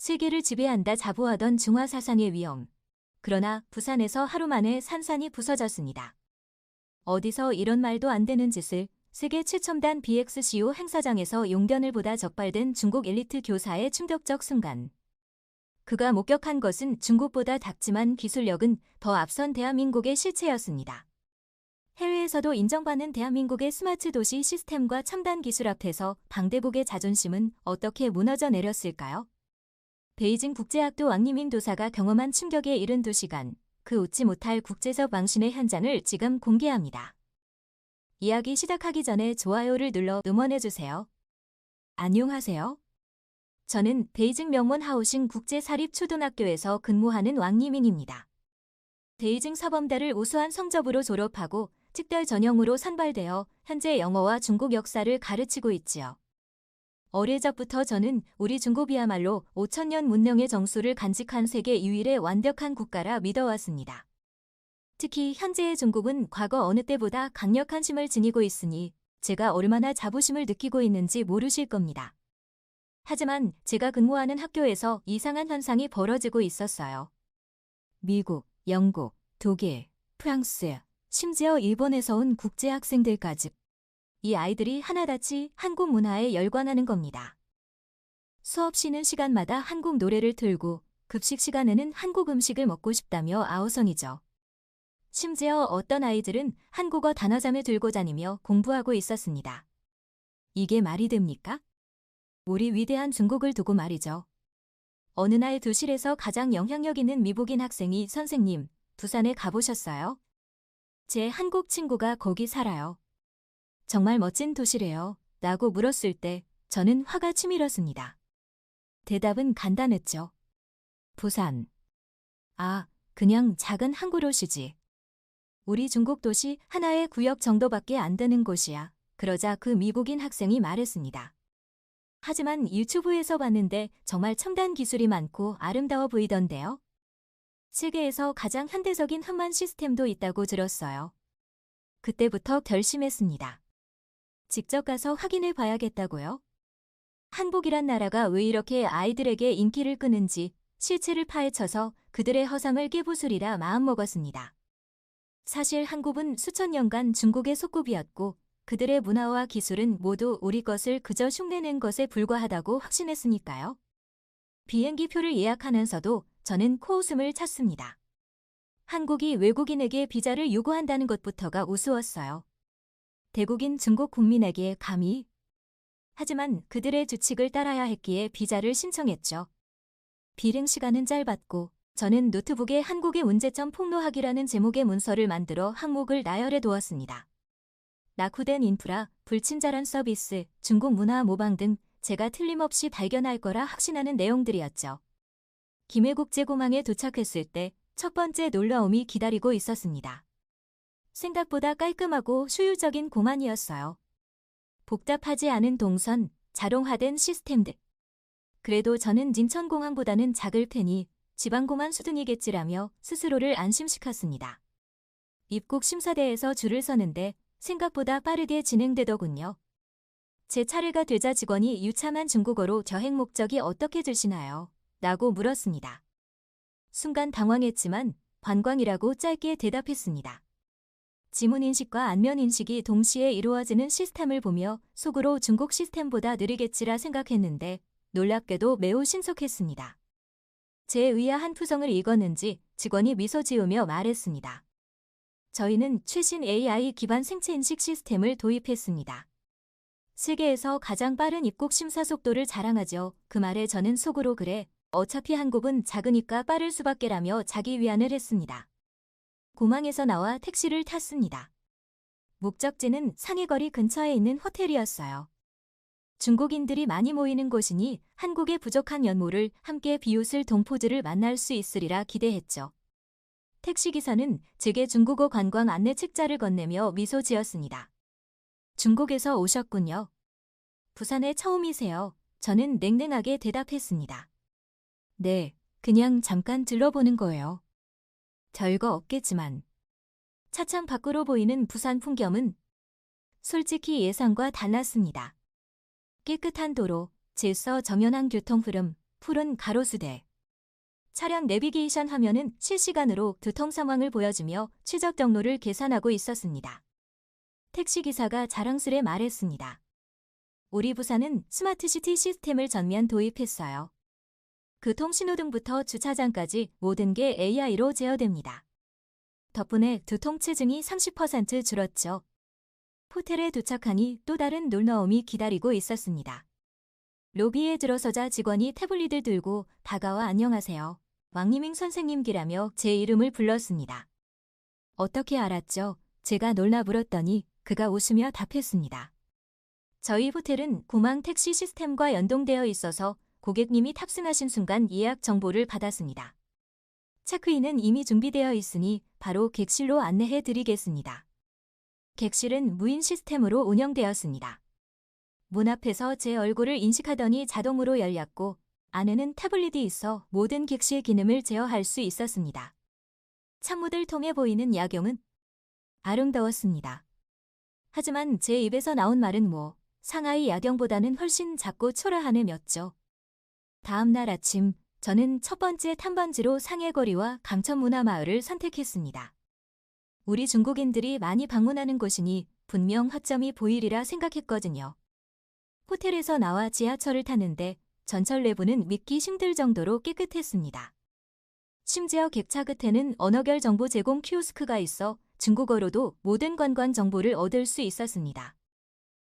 세계를 지배한다 자부하던 중화 사상의 위험. 그러나 부산에서 하루 만에 산산이 부서졌습니다. 어디서 이런 말도 안 되는 짓을. 세계 최첨단 BXCO 행사장에서 용변을 보다 적발된 중국 엘리트 교사의 충격적 순간. 그가 목격한 것은 중국보다 작지만 기술력은 더 앞선 대한민국의 실체였습니다. 해외에서도 인정받는 대한민국의 스마트 도시 시스템과 첨단 기술 앞에서 방대국의 자존심은 어떻게 무너져 내렸을까요? 베이징 국제학도 왕리민 도사가 경험한 충격에 72시간, 그 웃지 못할 국제적 망신의 현장을 지금 공개합니다. 이야기 시작하기 전에 좋아요를 눌러 응원해주세요. 안녕하세요. 저는 베이징 명문 하오싱 국제사립초등학교에서 근무하는 왕리민입니다. 베이징 사범대를 우수한 성적으로 졸업하고 특별 전형으로 선발되어 현재 영어와 중국 역사를 가르치고 있지요. 어릴 적부터 저는 우리 중국이야말로 5000년 문명의 정수를 간직한 세계 유일의 완벽한 국가라 믿어왔습니다. 특히 현재의 중국은 과거 어느 때보다 강력한 힘을 지니고 있으니 제가 얼마나 자부심을 느끼고 있는지 모르실 겁니다. 하지만 제가 근무하는 학교에서 이상한 현상이 벌어지고 있었어요. 미국, 영국, 독일, 프랑스, 심지어 일본에서 온 국제학생들까지. 이 아이들이 하나같이 한국 문화에 열광하는 겁니다. 수업 쉬는 시간마다 한국 노래를 틀고 급식 시간에는 한국 음식을 먹고 싶다며 아우성이죠. 심지어 어떤 아이들은 한국어 단어점을 들고 다니며 공부하고 있었습니다. 이게 말이 됩니까? 우리 위대한 중국을 두고 말이죠. 어느 날 교실에서 가장 영향력 있는 미국인 학생이 선생님, 부산에 가보셨어요? 제 한국 친구가 거기 살아요. 정말 멋진 도시래요. 라고 물었을 때 저는 화가 치밀었습니다. 대답은 간단했죠. 부산. 아, 그냥 작은 한 구로시지. 우리 중국 도시 하나의 구역 정도밖에 안 되는 곳이야. 그러자 그 미국인 학생이 말했습니다. 하지만 유튜브에서 봤는데 정말 첨단 기술이 많고 아름다워 보이던데요. 세계에서 가장 현대적인 흡만 시스템도 있다고 들었어요. 그때부터 결심했습니다. 직접 가서 확인해 봐야겠다고요. 한국이란 나라가 왜 이렇게 아이들에게 인기를 끄는지 실체를 파헤쳐서 그들의 허상을 깨부수리라 마음먹었습니다. 사실 한국은 수천 년간 중국의 속국이었고 그들의 문화와 기술은 모두 우리 것을 그저 흉내낸 것에 불과하다고 확신했으니까요. 비행기 표를 예약하면서도 저는 코웃음을 쳤습니다. 한국이 외국인에게 비자를 요구한다는 것부터가 우스웠어요. 대국인 중국 국민에게 감히. 하지만 그들의 규칙을 따라야 했기에 비자를 신청했죠. 비행 시간은 짧았고 저는 노트북에 한국의 문제점 폭로하기라는 제목의 문서를 만들어 항목을 나열해 두었습니다. 낙후된 인프라, 불친절한 서비스, 중국 문화 모방 등 제가 틀림없이 발견할 거라 확신하는 내용들이었죠. 김해국제공항에 도착했을 때 첫 번째 놀라움이 기다리고 있었습니다. 생각보다 깔끔하고 효율적인 공항이었어요. 복잡하지 않은 동선, 자동화된 시스템들. 그래도 저는 인천공항보다는 작을 테니 지방공항 수준이겠지라며 스스로를 안심시켰습니다. 입국 심사대에서 줄을 서는데 생각보다 빠르게 진행되더군요. 제 차례가 되자 직원이 유참한 중국어로 여행 목적이 어떻게 되시나요? 라고 물었습니다. 순간 당황했지만 관광이라고 짧게 대답했습니다. 지문인식과 안면인식이 동시에 이루어지는 시스템을 보며 속으로 중국 시스템보다 느리겠지라 생각했는데 놀랍게도 매우 신속했습니다. 제 의아한 표정을 읽었는지 직원이 미소 지으며 말했습니다. 저희는 최신 AI 기반 생체인식 시스템을 도입했습니다. 세계에서 가장 빠른 입국 심사 속도를 자랑하죠. 그 말에 저는 속으로 그래. 어차피 한국은 작으니까 빠를 수밖에라며 자기 위안을 했습니다. 공항에서 나와 택시를 탔습니다. 목적지는 상해거리 근처에 있는 호텔이었어요. 중국인들이 많이 모이는 곳이니 한국의 부족한 연모를 함께 비웃을 동포들을 만날 수 있으리라 기대했죠. 택시기사는 제게 중국어 관광 안내 책자를 건네며 미소 지었습니다. 중국에서 오셨군요. 부산에 처음이세요. 저는 냉랭하게 대답했습니다. 네, 그냥 잠깐 들러보는 거예요. 별거 없겠지만. 차창 밖으로 보이는 부산 풍경은 솔직히 예상과 달랐습니다. 깨끗한 도로, 질서 정연한 교통 흐름, 푸른 가로수대. 차량 내비게이션 화면은 실시간으로 교통 상황을 보여주며 최적 경로를 계산하고 있었습니다. 택시기사가 자랑스레 말했습니다. 우리 부산은 스마트시티 시스템을 전면 도입했어요. 교통신호등부터 주차장까지 모든 게 AI로 제어됩니다. 덕분에 교통체증이 30% 줄었죠. 호텔에 도착하니 또 다른 놀라움이 기다리고 있었습니다. 로비에 들어서자 직원이 태블릿을 들고 다가와 안녕하세요. 왕리밍 선생님기라며 제 이름을 불렀습니다. 어떻게 알았죠? 제가 놀라 물었더니 그가 웃으며 답했습니다. 저희 호텔은 공항 택시 시스템과 연동되어 있어서 고객님이 탑승하신 순간 예약 정보를 받았습니다. 체크인은 이미 준비되어 있으니 바로 객실로 안내해 드리겠습니다. 객실은 무인 시스템으로 운영되었습니다. 문 앞에서 제 얼굴을 인식하더니 자동으로 열렸고 안에는 태블릿이 있어 모든 객실 기능을 제어할 수 있었습니다. 창문을 통해 보이는 야경은 아름다웠습니다. 하지만 제 입에서 나온 말은 상하이 야경보다는 훨씬 작고 초라한 애였죠. 다음 날 아침 저는 첫 번째 탐방지로 상해거리와 감천문화마을을 선택했습니다. 우리 중국인들이 많이 방문하는 곳이니 분명 허점이 보이리라 생각했거든요. 호텔에서 나와 지하철을 탔는데 전철 내부는 믿기 힘들 정도로 깨끗했습니다. 심지어 객차 끝에는 언어결 정보 제공 키오스크가 있어 중국어로도 모든 관광 정보를 얻을 수 있었습니다.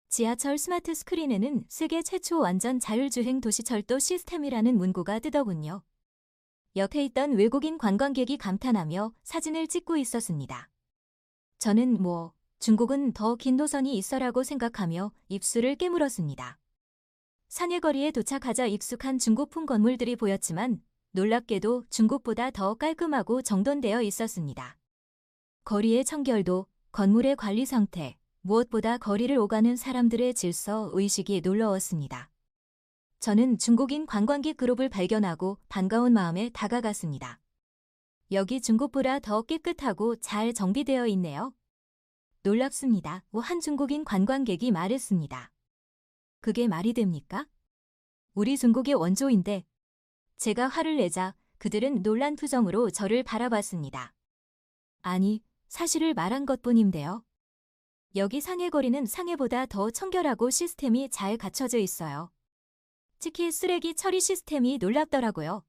지하철 스마트 스크린에는 세계 최초 완전 자율주행 도시철도 시스템이라는 문구가 뜨더군요. 옆에 있던 외국인 관광객이 감탄하며 사진을 찍고 있었습니다. 저는 중국은 더 긴 노선이 있어라고 생각하며 입술을 깨물었습니다. 상해거리에 도착하자 익숙한 중국풍 건물들이 보였지만 놀랍게도 중국보다 더 깔끔하고 정돈되어 있었습니다. 거리의 청결도, 건물의 관리 상태, 무엇보다 거리를 오가는 사람들의 질서, 의식이 놀라웠습니다. 저는 중국인 관광객 그룹을 발견하고 반가운 마음에 다가갔습니다. 여기 중국보다 더 깨끗하고 잘 정비되어 있네요. 놀랍습니다. 한 중국인 관광객이 말했습니다. 그게 말이 됩니까? 우리 중국의 원조인데. 제가 화를 내자 그들은 놀란 표정으로 저를 바라봤습니다. 아니, 사실을 말한 것뿐인데요. 여기 상해거리는 상해보다 더 청결하고 시스템이 잘 갖춰져 있어요. 특히 쓰레기 처리 시스템이 놀랍더라고요.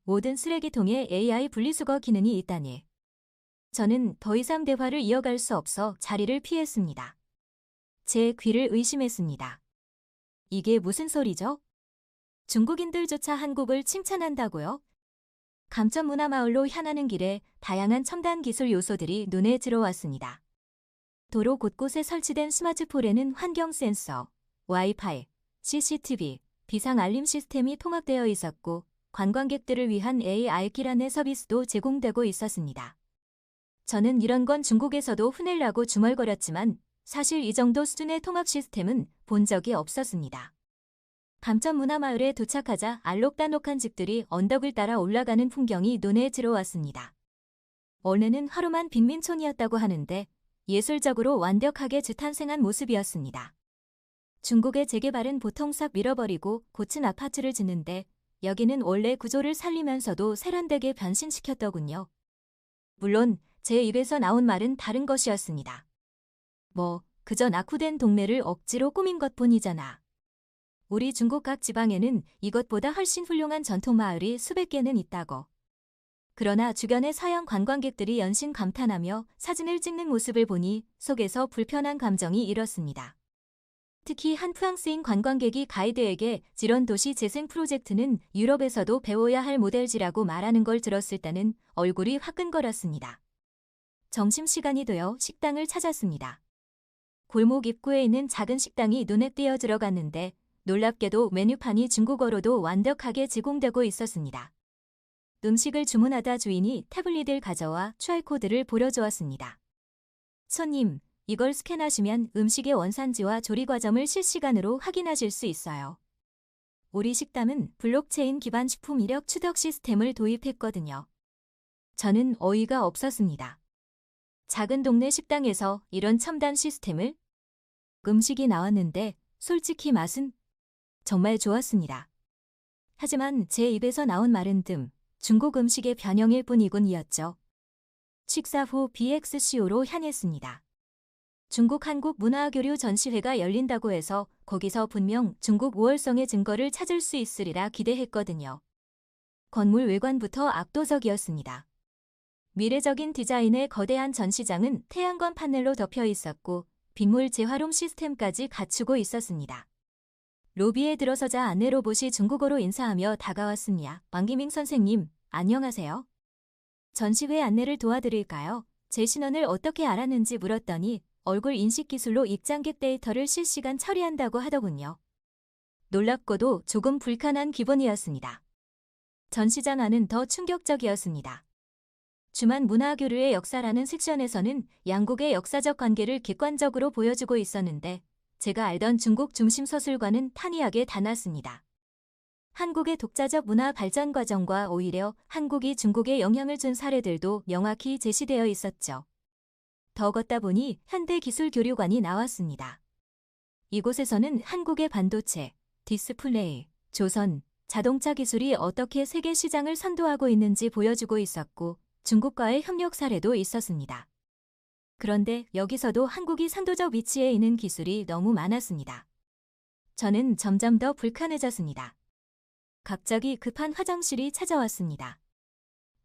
모든 쓰레기통에 AI 분리수거 기능이 있다니. 저는 더 이상 대화를 이어갈 수 없어 자리를 피했습니다. 제 귀를 의심했습니다. 이게 무슨 소리죠? 중국인들조차 한국을 칭찬한다고요? 감천문화마을로 향하는 길에 다양한 첨단 기술 요소들이 눈에 들어왔습니다. 도로 곳곳에 설치된 스마트폰에는 환경 센서, 와이파이, CCTV, 비상 알림 시스템이 통합되어 있었고 관광객들을 위한 AI 길 안내 서비스도 제공되고 있었습니다. 저는 이런 건 중국에서도 흔하려고 중얼거렸지만 사실 이 정도 수준의 통합 시스템은 본 적이 없었습니다. 감천문화마을에 도착하자 알록달록한 집들이 언덕을 따라 올라가는 풍경이 눈에 들어왔습니다. 원래는 화려한 빈민촌이었다고 하는데 예술적으로 완벽하게 재탄생한 모습이었습니다. 중국의 재개발은 보통 싹 밀어버리고 고층 아파트를 짓는데 여기는 원래 구조를 살리면서도 세련되게 변신시켰더군요. 물론 제 입에서 나온 말은 다른 것이었습니다. 그저 낙후된 동네를 억지로 꾸민 것뿐이잖아. 우리 중국 각 지방에는 이것보다 훨씬 훌륭한 전통마을이 수백 개는 있다고. 그러나 주변의 서양 관광객들이 연신 감탄하며 사진을 찍는 모습을 보니 속에서 불편한 감정이 일었습니다. 특히 한 프랑스인 관광객이 가이드에게 이런 도시 재생 프로젝트는 유럽에서도 배워야 할 모델지라고 말하는 걸 들었을 때는 얼굴이 화끈거렸습니다. 점심시간이 되어 식당을 찾았습니다. 골목 입구에 있는 작은 식당이 눈에 띄어 들어갔는데 놀랍게도 메뉴판이 중국어로도 완벽하게 제공되고 있었습니다. 음식을 주문하다 주인이 태블릿을 가져와 QR코드를 보여주었습니다. 손님, 이걸 스캔하시면 음식의 원산지와 조리 과정을 실시간으로 확인하실 수 있어요. 우리 식당은 블록체인 기반 식품 이력 추적 시스템을 도입했거든요. 저는 어이가 없었습니다. 작은 동네 식당에서 이런 첨단 시스템을? 음식이 나왔는데 솔직히 맛은 정말 좋았습니다. 하지만 제 입에서 나온 말은 중국 음식의 변형일 뿐이군이었죠. 식사 후 BXCO로 향했습니다. 중국 한국문화교류 전시회가 열린다고 해서 거기서 분명 중국 우월성의 증거를 찾을 수 있으리라 기대했거든요. 건물 외관부터 압도적이었습니다. 미래적인 디자인의 거대한 전시장은 태양광 파넬로 덮여 있었고 빗물 재활용 시스템까지 갖추고 있었습니다. 로비에 들어서자 안내 로봇이 중국어로 인사하며 다가왔습니다. 왕기밍 선생님, 안녕하세요. 전시회 안내를 도와드릴까요? 제 신원을 어떻게 알았는지 물었더니 얼굴 인식 기술로 입장객 데이터를 실시간 처리한다고 하더군요. 놀랍고도 조금 불편한 기분이었습니다. 전시장 안은 더 충격적이었습니다. 주만 문화교류의 역사라는 섹션에서는 양국의 역사적 관계를 객관적으로 보여주고 있었는데 제가 알던 중국 중심 서술과는 탄이하게 달랐습니다. 한국의 독자적 문화 발전 과정과 오히려 한국이 중국에 영향을 준 사례들도 명확히 제시되어 있었죠. 더 걷다 보니 현대기술교류관이 나왔습니다. 이곳에서는 한국의 반도체, 디스플레이, 조선, 자동차 기술이 어떻게 세계 시장을 선도하고 있는지 보여주고 있었고 중국과의 협력 사례도 있었습니다. 그런데 여기서도 한국이 선도적 위치에 있는 기술이 너무 많았습니다. 저는 점점 더 불편해졌습니다. 갑자기 급한 화장실이 찾아왔습니다.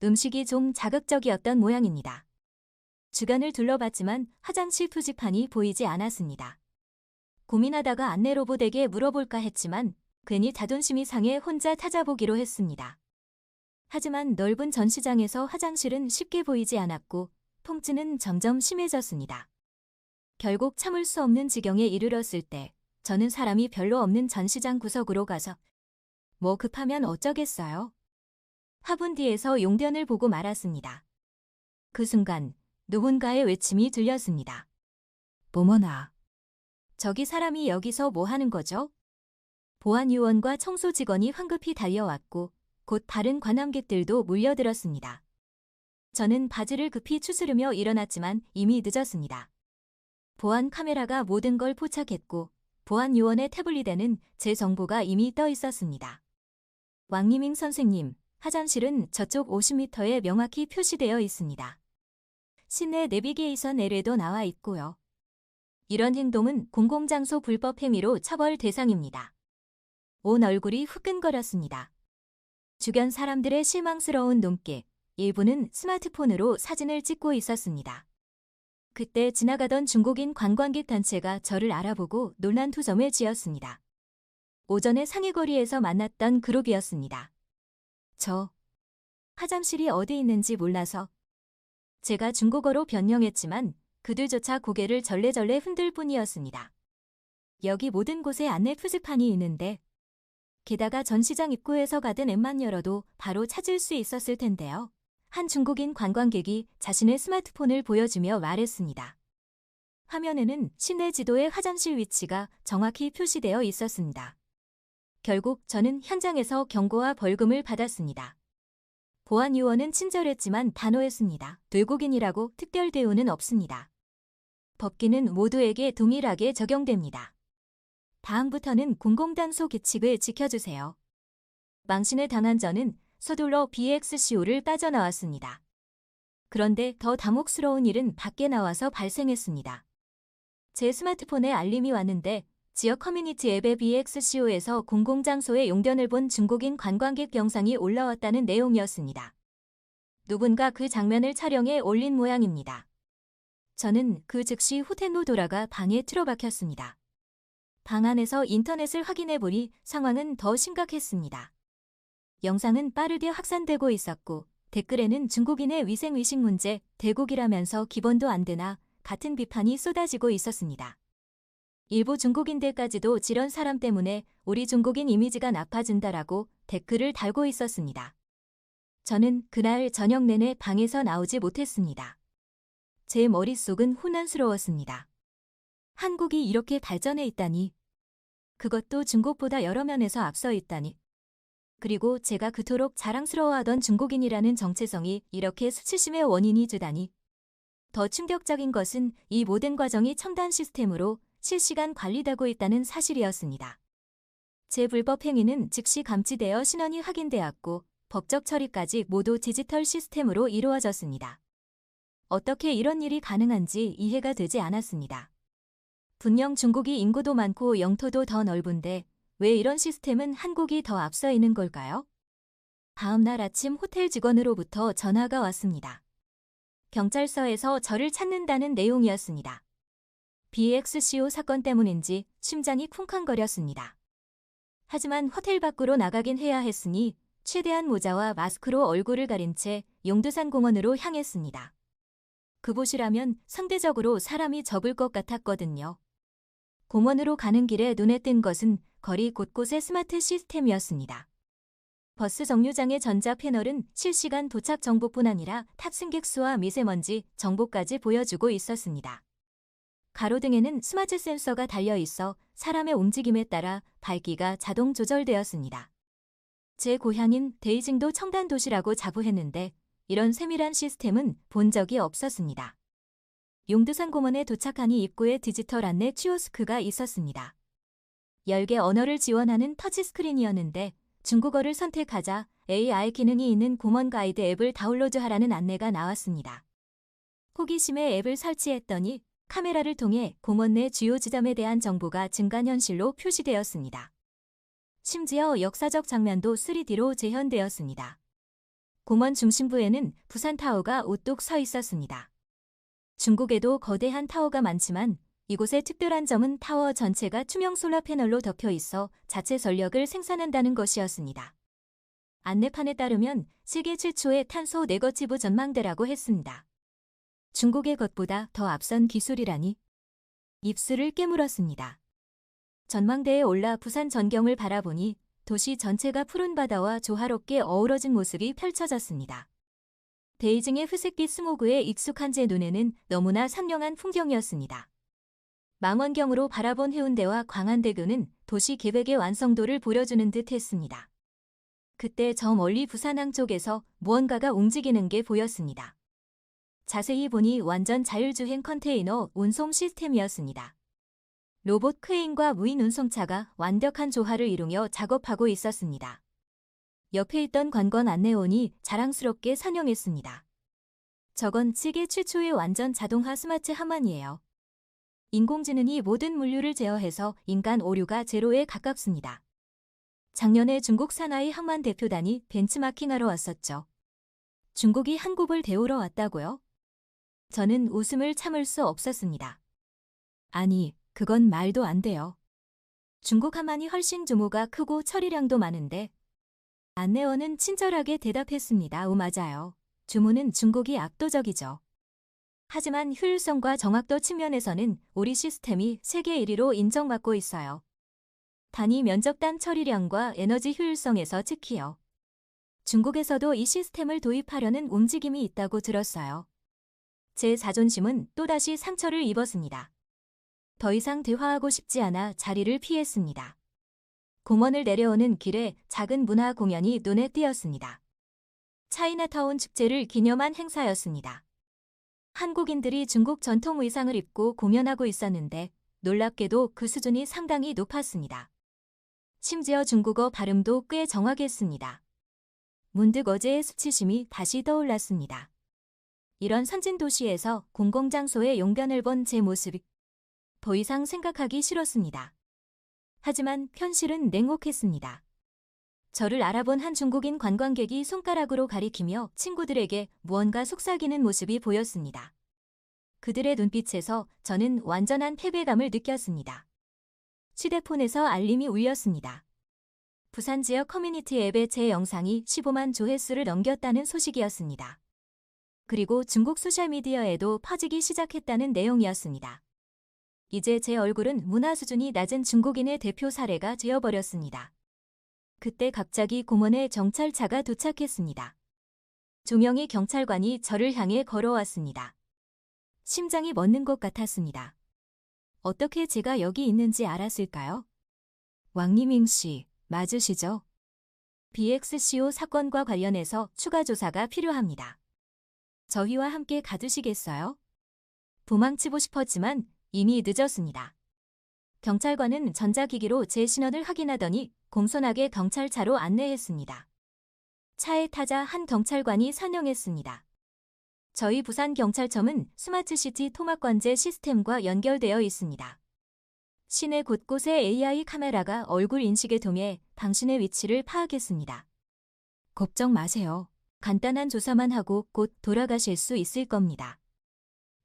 음식이 좀 자극적이었던 모양입니다. 주변을 둘러봤지만 화장실 표지판이 보이지 않았습니다. 고민하다가 안내 로봇에게 물어볼까 했지만 괜히 자존심이 상해 혼자 찾아보기로 했습니다. 하지만 넓은 전시장에서 화장실은 쉽게 보이지 않았고 통증은 점점 심해졌습니다. 결국 참을 수 없는 지경에 이르렀을 때 저는 사람이 별로 없는 전시장 구석으로 가서 뭐 급하면 어쩌겠어요? 화분 뒤에서 용변을 보고 말았습니다. 그 순간 누군가의 외침이 들렸습니다. 어머나. 저기 사람이 여기서 뭐 하는 거죠? 보안요원과 청소 직원이 황급히 달려왔고 곧 다른 관람객들도 몰려들었습니다. 저는 바지를 급히 추스르며 일어났지만 이미 늦었습니다. 보안 카메라가 모든 걸 포착했고 보안 요원의 태블릿에는 제 정보가 이미 떠 있었습니다. 왕리밍 선생님, 화장실은 저쪽 50m에 명확히 표시되어 있습니다. 시내 내비게이션 앱에도 나와 있고요. 이런 행동은 공공장소 불법 행위로 처벌 대상입니다. 온 얼굴이 후끈거렸습니다. 주변 사람들의 실망스러운 눈길, 일부는 스마트폰으로 사진을 찍고 있었습니다. 그때 지나가던 중국인 관광객 단체가 저를 알아보고 놀란 투점을 지었습니다. 오전에 상해거리에서 만났던 그룹이었습니다. 저 화장실이 어디 있는지 몰라서 제가 중국어로 변명했지만 그들조차 고개를 절레절레 흔들 뿐이었습니다. 여기 모든 곳에 안내 표지판이 있는데 게다가 전시장 입구에서 가든 앱만 열어도 바로 찾을 수 있었을 텐데요. 한 중국인 관광객이 자신의 스마트폰을 보여주며 말했습니다. 화면에는 시내 지도의 화장실 위치가 정확히 표시되어 있었습니다. 결국 저는 현장에서 경고와 벌금을 받았습니다. 보안 요원은 친절했지만 단호했습니다. 외국인이라고 특별 대우는 없습니다. 법규는 모두에게 동일하게 적용됩니다. 다음부터는 공공단소 규칙을 지켜주세요. 망신을 당한 저는 서둘러 BXCO를 빠져나왔습니다. 그런데 더 당혹스러운 일은 밖에 나와서 발생했습니다. 제 스마트폰에 알림이 왔는데 지역 커뮤니티 앱의 BXCO에서 공공장소의 용변을 본 중국인 관광객 영상이 올라왔다는 내용이었습니다. 누군가 그 장면을 촬영해 올린 모양입니다. 저는 그 즉시 호텔로 돌아가 방에 틀어박혔습니다. 방 안에서 인터넷을 확인해보니 상황은 더 심각했습니다. 영상은 빠르게 확산되고 있었고 댓글에는 중국인의 위생의식 문제, 대국이라면서 기본도 안 되나 같은 비판이 쏟아지고 있었습니다. 일부 중국인들까지도 저런 사람 때문에 우리 중국인 이미지가 나빠진다라고 댓글을 달고 있었습니다. 저는 그날 저녁 내내 방에서 나오지 못했습니다. 제 머릿속은 혼란스러웠습니다. 한국이 이렇게 발전해 있다니. 그것도 중국보다 여러 면에서 앞서 있다니. 그리고 제가 그토록 자랑스러워하던 중국인이라는 정체성이 이렇게 수치심의 원인이 되다니. 더 충격적인 것은 이 모든 과정이 첨단 시스템으로 실시간 관리되고 있다는 사실이었습니다. 제 불법 행위는 즉시 감지되어 신원이 확인되었고 법적 처리까지 모두 디지털 시스템으로 이루어졌습니다. 어떻게 이런 일이 가능한지 이해가 되지 않았습니다. 분명 중국이 인구도 많고 영토도 더 넓은데 왜 이런 시스템은 한국이 더 앞서 있는 걸까요? 다음 날 아침 호텔 직원으로부터 전화가 왔습니다. 경찰서에서 저를 찾는다는 내용이었습니다. BXCO 사건 때문인지 심장이 쿵쾅거렸습니다. 하지만 호텔 밖으로 나가긴 해야 했으니 최대한 모자와 마스크로 얼굴을 가린 채 용두산 공원으로 향했습니다. 그곳이라면 상대적으로 사람이 적을 것 같았거든요. 공원으로 가는 길에 눈에 띈 것은 거리 곳곳의 스마트 시스템이었습니다. 버스 정류장의 전자 패널은 실시간 도착 정보뿐 아니라 탑승객 수와 미세먼지 정보까지 보여주고 있었습니다. 가로등에는 스마트 센서가 달려 있어 사람의 움직임에 따라 밝기가 자동 조절되었습니다. 제 고향인 베이징도 첨단 도시라고 자부했는데 이런 세밀한 시스템은 본 적이 없었습니다. 용두산 공원에 도착하니 입구에 디지털 안내 키오스크가 있었습니다. 10개 언어를 지원하는 터치스크린이었는데 중국어를 선택하자 AI 기능이 있는 공원 가이드 앱을 다운로드하라는 안내가 나왔습니다. 호기심에 앱을 설치했더니 카메라를 통해 공원 내 주요 지점에 대한 정보가 증강현실로 표시되었습니다. 심지어 역사적 장면도 3D로 재현되었습니다. 공원 중심부에는 부산타워가 우뚝 서 있었습니다. 중국에도 거대한 타워가 많지만 이곳의 특별한 점은 타워 전체가 투명 솔라 패널로 덮여 있어 자체 전력을 생산한다는 것이었습니다. 안내판에 따르면 세계 최초의 탄소 네거티브 전망대라고 했습니다. 중국의 것보다 더 앞선 기술이라니 입술을 깨물었습니다. 전망대에 올라 부산 전경을 바라보니 도시 전체가 푸른 바다와 조화롭게 어우러진 모습이 펼쳐졌습니다. 베이징의 회색빛 스모그에 익숙한 제 눈에는 너무나 상냥한 풍경이었습니다. 망원경으로 바라본 해운대와 광안대교는 도시 계획의 완성도를 보여주는 듯 했습니다. 그때 저 멀리 부산항 쪽에서 무언가가 움직이는 게 보였습니다. 자세히 보니 완전 자율주행 컨테이너 운송 시스템이었습니다. 로봇 크레인과 무인 운송차가 완벽한 조화를 이루며 작업하고 있었습니다. 옆에 있던 관광 안내원이 자랑스럽게 설명했습니다. 저건 세계 최초의 완전 자동화 스마트 항만이에요. 인공지능이 모든 물류를 제어해서 인간 오류가 제로에 가깝습니다. 작년에 중국 사나이 항만 대표단이 벤치마킹하러 왔었죠. 중국이 한국을 데우러 왔다고요? 저는 웃음을 참을 수 없었습니다. 아니, 그건 말도 안 돼요. 중국 항만이 훨씬 규모가 크고 처리량도 많은데 안내원은 친절하게 대답했습니다. 맞아요. 규모는 중국이 압도적이죠. 하지만 효율성과 정확도 측면에서는 우리 시스템이 세계 1위로 인정받고 있어요. 단위 면적당 처리량과 에너지 효율성에서 특히요. 중국에서도 이 시스템을 도입하려는 움직임이 있다고 들었어요. 제 자존심은 또다시 상처를 입었습니다. 더 이상 대화하고 싶지 않아 자리를 피했습니다. 공원을 내려오는 길에 작은 문화 공연이 눈에 띄었습니다. 차이나타운 축제를 기념한 행사였습니다. 한국인들이 중국 전통 의상을 입고 공연하고 있었는데 놀랍게도 그 수준이 상당히 높았습니다. 심지어 중국어 발음도 꽤 정확했습니다. 문득 어제의 수치심이 다시 떠올랐습니다. 이런 선진 도시에서 공공장소의 용변을 본 제 모습이 더 이상 생각하기 싫었습니다. 하지만 현실은 냉혹했습니다. 저를 알아본 한 중국인 관광객이 손가락으로 가리키며 친구들에게 무언가 속삭이는 모습이 보였습니다. 그들의 눈빛에서 저는 완전한 패배감을 느꼈습니다. 휴대폰에서 알림이 울렸습니다. 부산 지역 커뮤니티 앱에 제 영상이 15만 조회수를 넘겼다는 소식이었습니다. 그리고 중국 소셜미디어에도 퍼지기 시작했다는 내용이었습니다. 이제 제 얼굴은 문화 수준이 낮은 중국인의 대표 사례가 되어버렸습니다. 그때 갑자기 공원에 정찰차가 도착했습니다. 두 명의 경찰관이 저를 향해 걸어왔습니다. 심장이 멎는 것 같았습니다. 어떻게 제가 여기 있는지 알았을까요? 왕리밍 씨, 맞으시죠? BXCO 사건과 관련해서 추가 조사가 필요합니다. 저희와 함께 가두시겠어요? 도망치고 싶었지만 이미 늦었습니다. 경찰관은 전자기기로 제 신원을 확인하더니 공손하게 경찰차로 안내했습니다. 차에 타자 한 경찰관이 설명했습니다. 저희 부산경찰청은 스마트시티 통합관제 시스템과 연결되어 있습니다. 시내 곳곳에 AI 카메라가 얼굴 인식에 통해 당신의 위치를 파악했습니다. 걱정 마세요. 간단한 조사만 하고 곧 돌아가실 수 있을 겁니다.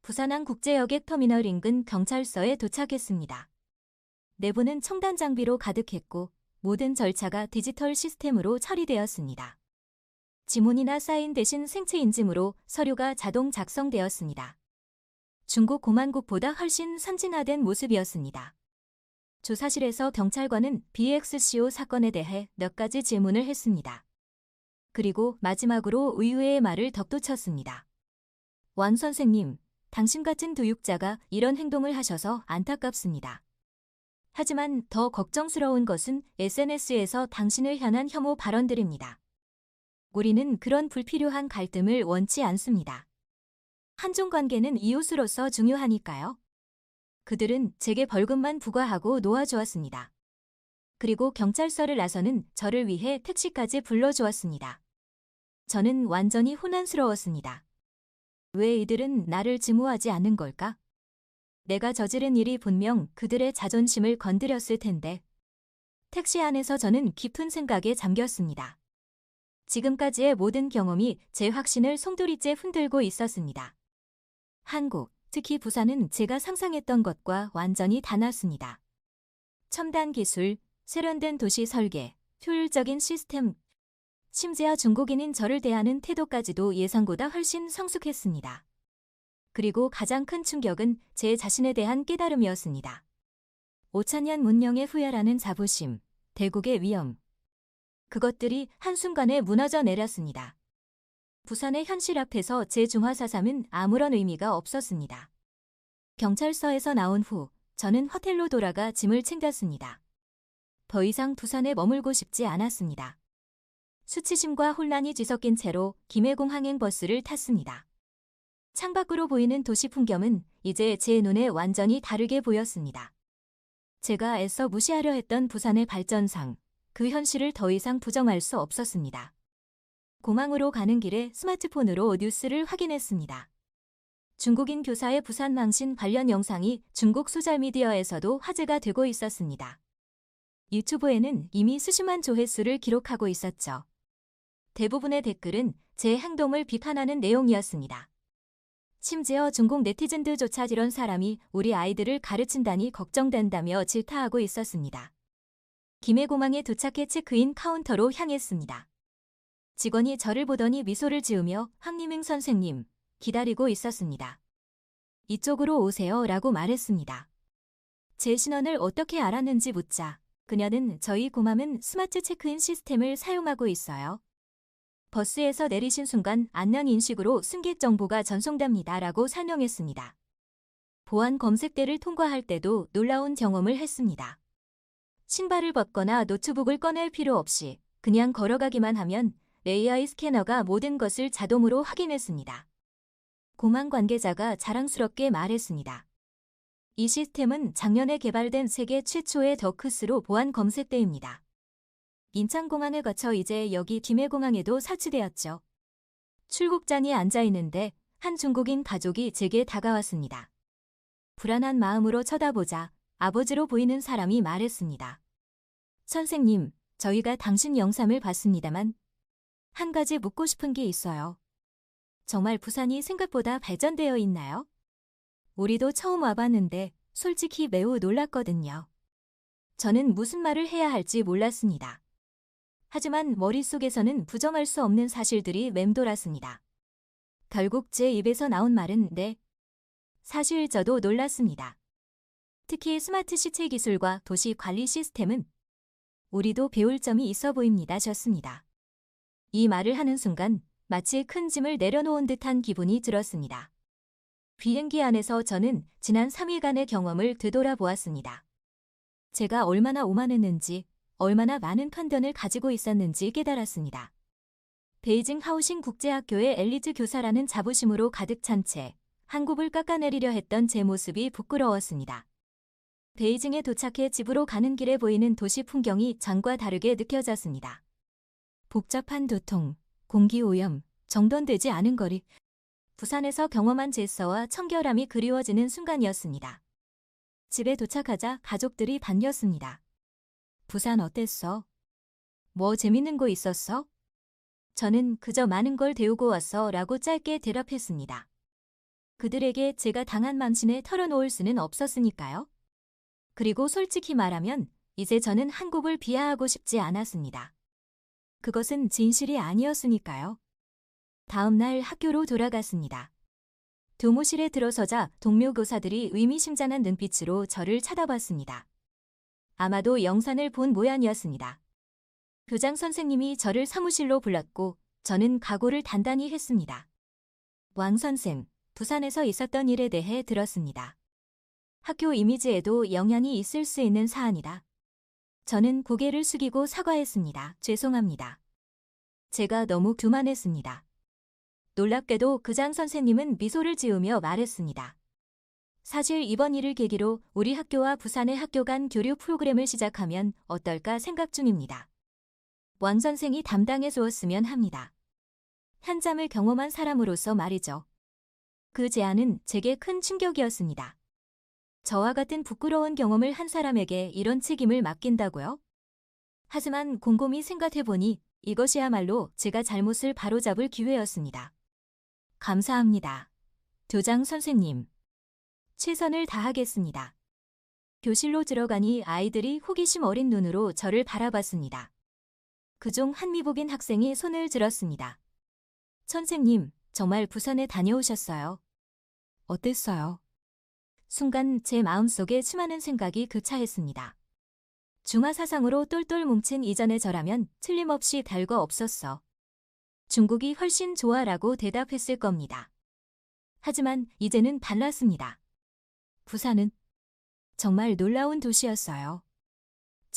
부산항 국제여객 터미널 인근 경찰서에 도착했습니다. 내부는 첨단 장비로 가득했고 모든 절차가 디지털 시스템으로 처리되었습니다. 지문이나 사인 대신 생체 인증으로 서류가 자동 작성되었습니다. 중국 공안국보다 훨씬 선진화된 모습이었습니다. 조사실에서 경찰관은 BXCO 사건에 대해 몇 가지 질문을 했습니다. 그리고 마지막으로 의외의 말을 덧붙였습니다. 왕 선생님, 당신 같은 교육자가 이런 행동을 하셔서 안타깝습니다. 하지만 더 걱정스러운 것은 SNS에서 당신을 향한 혐오 발언들입니다. 우리는 그런 불필요한 갈등을 원치 않습니다. 한중 관계는 이웃으로서 중요하니까요. 그들은 제게 벌금만 부과하고 놓아주었습니다. 그리고 경찰서를 나서는 저를 위해 택시까지 불러주었습니다. 저는 완전히 혼란스러웠습니다. 왜 이들은 나를 증오하지 않는 걸까? 내가 저지른 일이 분명 그들의 자존심을 건드렸을 텐데. 택시 안에서 저는 깊은 생각에 잠겼습니다. 지금까지의 모든 경험이 제 확신을 송두리째 흔들고 있었습니다. 한국, 특히 부산은 제가 상상했던 것과 완전히 달랐습니다. 첨단 기술, 세련된 도시 설계, 효율적인 시스템, 심지어 중국인인 저를 대하는 태도까지도 예상보다 훨씬 성숙했습니다. 그리고 가장 큰 충격은 제 자신에 대한 깨달음이었습니다. 5000년 문명의 후예라는 자부심, 대국의 위험. 그것들이 한순간에 무너져 내렸습니다. 부산의 현실 앞에서 제 중화사삼은 아무런 의미가 없었습니다. 경찰서에서 나온 후 저는 호텔로 돌아가 짐을 챙겼습니다. 더 이상 부산에 머물고 싶지 않았습니다. 수치심과 혼란이 뒤섞인 채로 김해공항행 버스를 탔습니다. 창밖으로 보이는 도시 풍경은 이제 제 눈에 완전히 다르게 보였습니다. 제가 애써 무시하려 했던 부산의 발전상, 그 현실을 더 이상 부정할 수 없었습니다. 공항으로 가는 길에 스마트폰으로 뉴스를 확인했습니다. 중국인 교사의 부산 망신 관련 영상이 중국 소셜미디어에서도 화제가 되고 있었습니다. 유튜브에는 이미 수십만 조회수를 기록하고 있었죠. 대부분의 댓글은 제 행동을 비판하는 내용이었습니다. 심지어 중국 네티즌들조차 이런 사람이 우리 아이들을 가르친다니 걱정된다며 질타하고 있었습니다. 김해공항에 도착해 체크인 카운터로 향했습니다. 직원이 저를 보더니 미소를 지으며 황리명 선생님, 기다리고 있었습니다. 이쪽으로 오세요 라고 말했습니다. 제 신원을 어떻게 알았는지 묻자 그녀는 저희 고맘은 스마트 체크인 시스템을 사용하고 있어요. 버스에서 내리신 순간 안녕 인식으로 승객 정보가 전송됩니다 라고 설명했습니다. 보안 검색대를 통과할 때도 놀라운 경험을 했습니다. 신발을 벗거나 노트북을 꺼낼 필요 없이 그냥 걸어가기만 하면 AI 스캐너가 모든 것을 자동으로 확인했습니다. 공항 관계자가 자랑스럽게 말했습니다. 이 시스템은 작년에 개발된 세계 최초의 더크스로 보안 검색대입니다. 인천공항을 거쳐 이제 여기 김해공항에도 설치되었죠. 출국장에 앉아있는데 한 중국인 가족이 제게 다가왔습니다. 불안한 마음으로 쳐다보자 아버지로 보이는 사람이 말했습니다. 선생님, 저희가 당신 영상을 봤습니다만 한 가지 묻고 싶은 게 있어요. 정말 부산이 생각보다 발전되어 있나요? 우리도 처음 와봤는데 솔직히 매우 놀랐거든요. 저는 무슨 말을 해야 할지 몰랐습니다. 하지만 머릿속에서는 부정할 수 없는 사실들이 맴돌았습니다. 결국 제 입에서 나온 말은 네. 사실 저도 놀랐습니다. 특히 스마트 시체 기술과 도시 관리 시스템은 우리도 배울 점이 있어 보입니다. 셨습니다. 이 말을 하는 순간 마치 큰 짐을 내려놓은 듯한 기분이 들었습니다. 비행기 안에서 저는 지난 3일간의 경험을 되돌아보았습니다. 제가 얼마나 오만했는지, 얼마나 많은 편견을 가지고 있었는지 깨달았습니다. 베이징 하오싱 국제학교의 엘리트 교사라는 자부심으로 가득 찬 채 한국을 깎아내리려 했던 제 모습이 부끄러웠습니다. 베이징에 도착해 집으로 가는 길에 보이는 도시 풍경이 전과 다르게 느껴졌습니다. 복잡한 교통, 공기 오염, 정돈되지 않은 거리. 부산에서 경험한 질서와 청결함이 그리워지는 순간이었습니다. 집에 도착하자 가족들이 반겼습니다. 부산 어땠어? 뭐 재밌는 거 있었어? 저는 그저 많은 걸 배우고 왔어 라고 짧게 대답했습니다. 그들에게 제가 당한 망신을 털어놓을 수는 없었으니까요. 그리고 솔직히 말하면 이제 저는 한국을 비하하고 싶지 않았습니다. 그것은 진실이 아니었으니까요. 다음 날 학교로 돌아갔습니다. 교무실에 들어서자 동료 교사들이 의미심장한 눈빛으로 저를 쳐다봤습니다. 아마도 영상을 본 모양이었습니다. 교장 선생님이 저를 사무실로 불렀고 저는 각오를 단단히 했습니다. 왕 선생, 부산에서 있었던 일에 대해 들었습니다. 학교 이미지에도 영향이 있을 수 있는 사안이다. 저는 고개를 숙이고 사과했습니다. 죄송합니다. 제가 너무 교만했습니다. 놀랍게도 교장 선생님은 미소를 지으며 말했습니다. 사실 이번 일을 계기로 우리 학교와 부산의 학교 간 교류 프로그램을 시작하면 어떨까 생각 중입니다. 왕 선생이 담당해 주었으면 합니다. 현장을 경험한 사람으로서 말이죠. 그 제안은 제게 큰 충격이었습니다. 저와 같은 부끄러운 경험을 한 사람에게 이런 책임을 맡긴다고요? 하지만 곰곰이 생각해보니 이것이야말로 제가 잘못을 바로잡을 기회였습니다. 감사합니다. 교장 선생님. 최선을 다하겠습니다. 교실로 들어가니 아이들이 호기심 어린 눈으로 저를 바라봤습니다. 그중 한 미국인 학생이 손을 들었습니다. 선생님, 정말 부산에 다녀오셨어요? 어땠어요? 순간 제 마음속에 수많은 생각이 교차했습니다. 중화사상으로 똘똘 뭉친 이전의 저라면 틀림없이 별거 없었어. 중국이 훨씬 좋아라고 대답했을 겁니다. 하지만 이제는 달랐습니다. 부산은 정말 놀라운 도시였어요.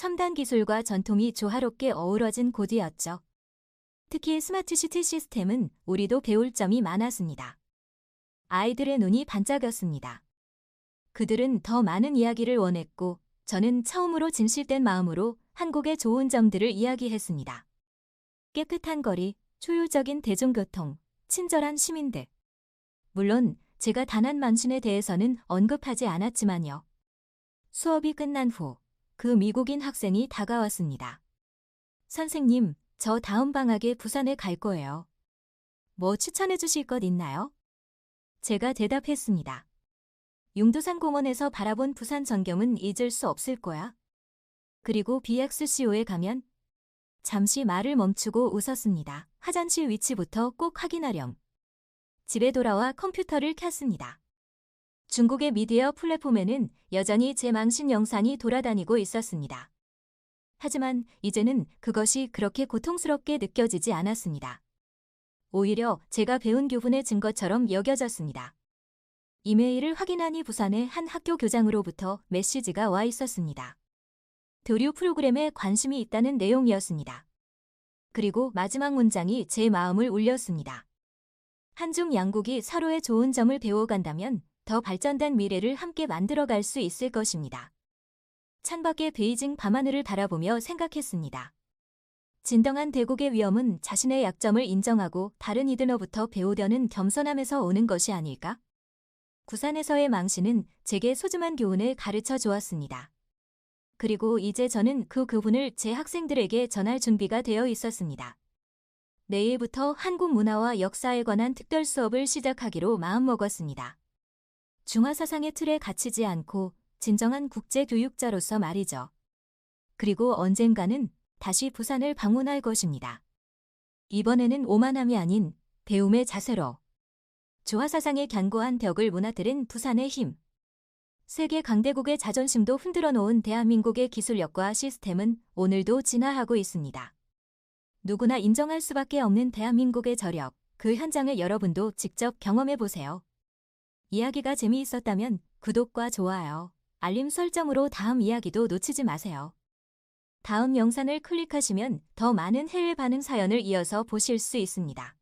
첨단 기술과 전통이 조화롭게 어우러진 곳이었죠. 특히 스마트시티 시스템은 우리도 배울 점이 많았습니다. 아이들의 눈이 반짝였습니다. 그들은 더 많은 이야기를 원했고 저는 처음으로 진실된 마음으로 한국의 좋은 점들을 이야기했습니다. 깨끗한 거리, 효율적인 대중교통, 친절한 시민들. 물론 제가 단한 망신에 대해서는 언급하지 않았지만요. 수업이 끝난 후 그 미국인 학생이 다가왔습니다. 선생님, 저 다음 방학에 부산에 갈 거예요. 뭐 추천해 주실 것 있나요? 제가 대답했습니다. 용두산 공원에서 바라본 부산 전경은 잊을 수 없을 거야. 그리고 BXCO에 가면 잠시 말을 멈추고 웃었습니다. 화장실 위치부터 꼭 확인하렴. 집에 돌아와 컴퓨터를 켰습니다. 중국의 미디어 플랫폼에는 여전히 제 망신 영상이 돌아다니고 있었습니다. 하지만 이제는 그것이 그렇게 고통스럽게 느껴지지 않았습니다. 오히려 제가 배운 교훈의 증거처럼 여겨졌습니다. 이메일을 확인하니 부산의 한 학교 교장으로부터 메시지가 와 있었습니다. 교류 프로그램에 관심이 있다는 내용이었습니다. 그리고 마지막 문장이 제 마음을 울렸습니다. 한중 양국이 서로의 좋은 점을 배워간다면 더 발전된 미래를 함께 만들어갈 수 있을 것입니다. 창밖의 베이징 밤하늘을 바라보며 생각했습니다. 진정한 대국의 위험은 자신의 약점을 인정하고 다른 이들로부터 배우려는 겸손함에서 오는 것이 아닐까? 부산에서의 망신은 제게 소중한 교훈을 가르쳐 주었습니다. 그리고 이제 저는 그 교훈을 제 학생들에게 전할 준비가 되어 있었습니다. 내일부터 한국 문화와 역사에 관한 특별 수업을 시작하기로 마음먹었습니다. 중화사상의 틀에 갇히지 않고 진정한 국제교육자로서 말이죠. 그리고 언젠가는 다시 부산을 방문할 것입니다. 이번에는 오만함이 아닌 배움의 자세로. 중화사상의 견고한 벽을 무너뜨린 부산의 힘. 세계 강대국의 자존심도 흔들어 놓은 대한민국의 기술력과 시스템은 오늘도 진화하고 있습니다. 누구나 인정할 수밖에 없는 대한민국의 저력, 그 현장을 여러분도 직접 경험해 보세요. 이야기가 재미있었다면 구독과 좋아요, 알림 설정으로 다음 이야기도 놓치지 마세요. 다음 영상을 클릭하시면 더 많은 해외 반응 사연을 이어서 보실 수 있습니다.